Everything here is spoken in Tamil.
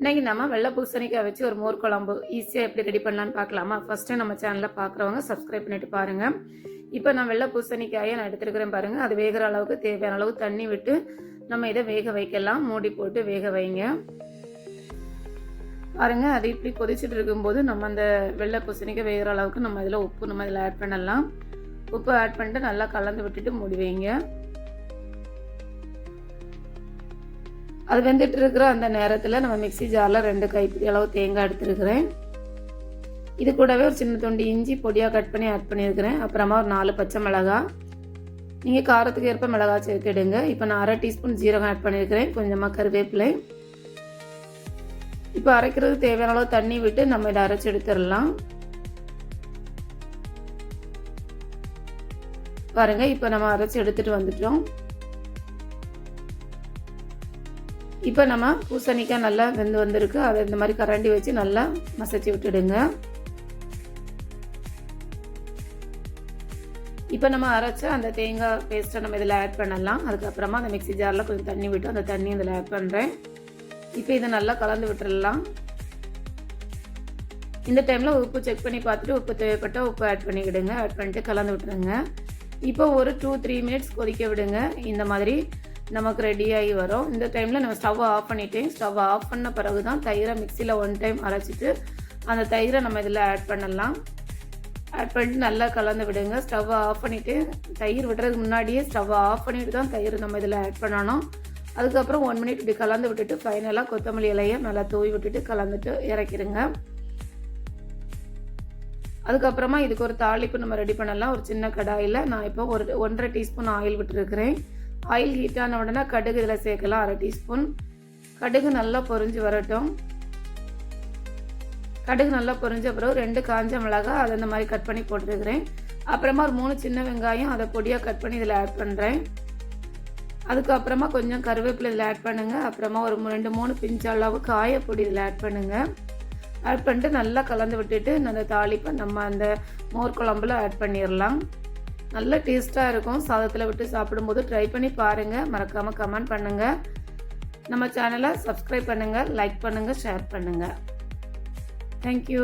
இன்றைக்கி நம்ம வெள்ளை பூசணிக்காய் வச்சு ஒரு மோர் குழம்பு ஈஸியாக எப்படி ரெடி பண்ணலான்னு பார்க்கலாமா? ஃபஸ்ட்டு நம்ம சேனலில் பார்க்குறவங்க சப்ஸ்கிரைப் பண்ணிட்டு பாருங்கள். இப்போ நான் வெள்ளை பூசணிக்காயை நான் எடுத்துருக்கிறேன் பாருங்கள். அது வேகிற அளவுக்கு தேவையான அளவு தண்ணி விட்டு நம்ம இதை வேக வைக்கலாம். மூடி போட்டு வேக வைங்க. பாருங்கள், அது இப்படி கொதிச்சுட்டு இருக்கும்போது நம்ம அந்த வெள்ளை பூசணிக்காய் வேகிற அளவுக்கு நம்ம இதில் உப்பு நம்ம இதில் ஆட் பண்ணலாம். உப்பு ஆட் பண்ணிட்டு நல்லா கலந்து விட்டுட்டு மூடி வைங்க. அது வெந்துட்டு இருக்கிற அந்த நேரத்தில் நம்ம மிக்சி ஜாரில் 2 கைப்பிடி அளவு தேங்காய் எடுத்துருக்கிறேன். இது கூடவே ஒரு சின்ன துண்டு இஞ்சி பொடியாக கட் பண்ணி ஆட் பண்ணியிருக்கிறேன். அப்புறமா ஒரு 4 பச்சை மிளகாய், நீங்கள் காரத்துக்கு ஏற்ப மிளகாய் சேர்த்துடுங்க. இப்போ நான் 1/2 டீஸ்பூன் ஜீரகம் ஆட் பண்ணியிருக்கிறேன். கொஞ்சமாக கருவேப்பிலை. இப்போ அரைக்கிறது தேவையான அளவு தண்ணி விட்டு நம்ம இதை அரைச்சி எடுத்துடலாம். பாருங்கள், இப்போ நம்ம அரைச்சி எடுத்துகிட்டு வந்துட்டோம். இப்போ நம்ம பூசணிக்காய் நல்லா வெந்து வந்திருக்கு. அதை இந்த மாதிரி கரண்டி வச்சு நல்லா மசிச்சு விட்டுடுங்க. இப்போ நம்ம அரைச்ச அந்த தேங்காய் பேஸ்ட்டை நம்ம இதில் ஆட் பண்ணலாம். அதுக்கப்புறமா அந்த மிக்சி ஜாரில் கொஞ்சம் தண்ணி விட்டு அந்த தண்ணி இதில் ஆட் பண்ணுறேன். இப்போ இதை நல்லா கலந்து விட்டுடலாம். இந்த டைமில் உப்பு செக் பண்ணி பார்த்துட்டு உப்பு தேவைப்பட்ட உப்பு ஆட் பண்ணிக்கிடுங்க. ஆட் பண்ணிட்டு கலந்து விட்டுருங்க. இப்போ ஒரு 2-3 மினிட்ஸ் கொதிக்க விடுங்க. இந்த மாதிரி நமக்கு ரெடியாகி வரும். இந்த டைமில் நம்ம ஸ்டவ்வை ஆஃப் பண்ணிட்டேன். ஸ்டவ்வை ஆஃப் பண்ண பிறகு தான் தயிரை மிக்சியில் 1 டைம் அரைச்சிட்டு அந்த தயிரை நம்ம இதில் ஆட் பண்ணலாம். ஆட் பண்ணிட்டு நல்லா கலந்து விடுங்க. ஸ்டவ்வை ஆஃப் பண்ணிவிட்டு தயிர் விடுறதுக்கு முன்னாடியே ஸ்டவ்வை ஆஃப் பண்ணிவிட்டு தான் தயிர் நம்ம இதில் ஆட் பண்ணணும். அதுக்கப்புறம் 1 மினிட் இப்படி கலந்து விட்டுட்டு ஃபைனலாக கொத்தமல்லி இலையை நல்லா தூவி விட்டுட்டு கலந்துட்டு இறக்கிடுங்க. அதுக்கப்புறமா இதுக்கு ஒரு தாளிப்பு நம்ம ரெடி பண்ணலாம். ஒரு சின்ன கடாயில் நான் இப்போ ஒரு 1.5 டீஸ்பூன் ஆயில் விட்டுருக்கிறேன். ஆயில் ஹீட்டான உடனே கடுகு இதில் சேர்க்கலாம். 1/2 டீஸ்பூன் கடுகு நல்லா பொரிஞ்சு வரட்டும். கடுகு நல்லா பொரிஞ்ச பிறகு 2 காஞ்ச மிளகாய் அதை இந்த மாதிரி கட் பண்ணி போட்டுருக்கிறேன். அப்புறமா ஒரு 3 சின்ன வெங்காயம் அதை பொடியாக கட் பண்ணி இதில் ஆட் பண்ணுறேன். அதுக்கப்புறமா கொஞ்சம் கருவேப்பிலை இதில் ஆட் பண்ணுங்கள். அப்புறமா ஒரு 2-3 பிஞ்சு அளவு காயப்பொடி இதில் ஆட் பண்ணுங்கள். ஆட் பண்ணிட்டு நல்லா கலந்து விட்டுட்டு அந்த தாளிப்பை நம்ம அந்த மோர் குழம்புல ஆட் பண்ணிடலாம். நல்ல டேஸ்ட்டாக இருக்கும். சாதத்தில் விட்டு சாப்பிடும்போது ட்ரை பண்ணி பாருங்கள். மறக்காமல் கமெண்ட் பண்ணுங்கள். நம்ம சேனலை சப்ஸ்கிரைப் பண்ணுங்கள், லைக் பண்ணுங்கள், ஷேர் பண்ணுங்கள். தேங்க்யூ.